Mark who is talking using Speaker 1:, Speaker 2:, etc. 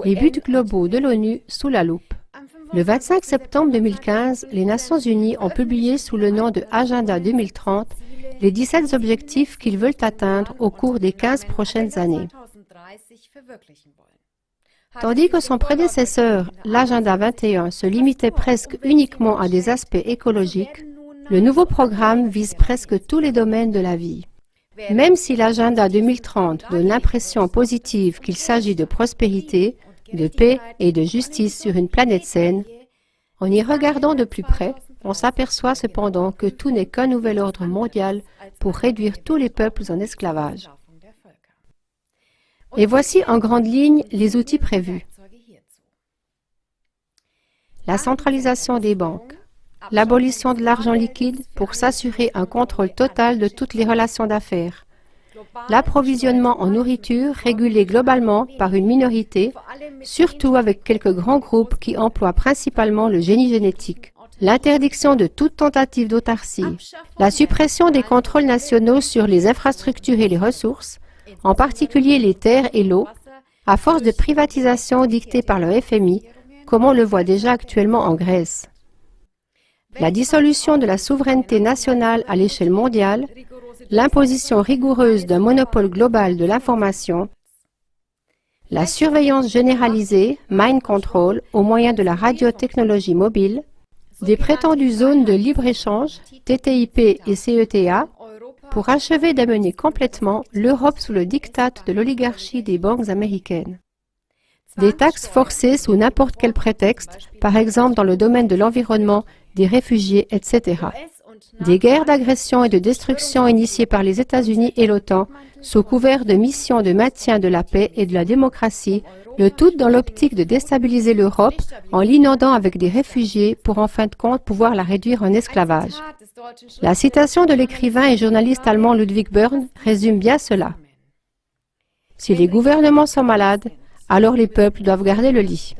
Speaker 1: Les buts globaux de l'ONU sous la loupe. Le 25 septembre 2015, les Nations Unies ont publié sous le nom de Agenda 2030 les 17 objectifs qu'ils veulent atteindre au cours des 15 prochaines années. Tandis que son prédécesseur, l'Agenda 21, se limitait presque uniquement à des aspects écologiques, le nouveau programme vise presque tous les domaines de la vie. Même si l'Agenda 2030 donne l'impression positive qu'il s'agit de prospérité, de paix et de justice sur une planète saine, en y regardant de plus près, on s'aperçoit cependant que tout n'est qu'un nouvel ordre mondial pour réduire tous les peuples en esclavage. Et voici en grandes lignes les outils prévus. La centralisation des banques, l'abolition de l'argent liquide pour s'assurer un contrôle total de toutes les relations d'affaires, l'approvisionnement en nourriture régulé globalement par une minorité, surtout avec quelques grands groupes qui emploient principalement le génie génétique, l'interdiction de toute tentative d'autarcie, la suppression des contrôles nationaux sur les infrastructures et les ressources, en particulier les terres et l'eau, à force de privatisation dictée par le FMI, comme on le voit déjà actuellement en Grèce. La dissolution de la souveraineté nationale à l'échelle mondiale, l'imposition rigoureuse d'un monopole global de l'information, la surveillance généralisée, mind control, au moyen de la radiotechnologie mobile, des prétendues zones de libre-échange, TTIP et CETA, pour achever d'amener complètement l'Europe sous le diktat de l'oligarchie des banques américaines. Des taxes forcées sous n'importe quel prétexte, par exemple dans le domaine de l'environnement, des réfugiés, etc. Des guerres d'agression et de destruction initiées par les États-Unis et l'OTAN, sous couvert de missions de maintien de la paix et de la démocratie, le tout dans l'optique de déstabiliser l'Europe en l'inondant avec des réfugiés pour en fin de compte pouvoir la réduire en esclavage. La citation de l'écrivain et journaliste allemand Ludwig Börne résume bien cela. Si les gouvernements sont malades, alors les peuples doivent garder le lit.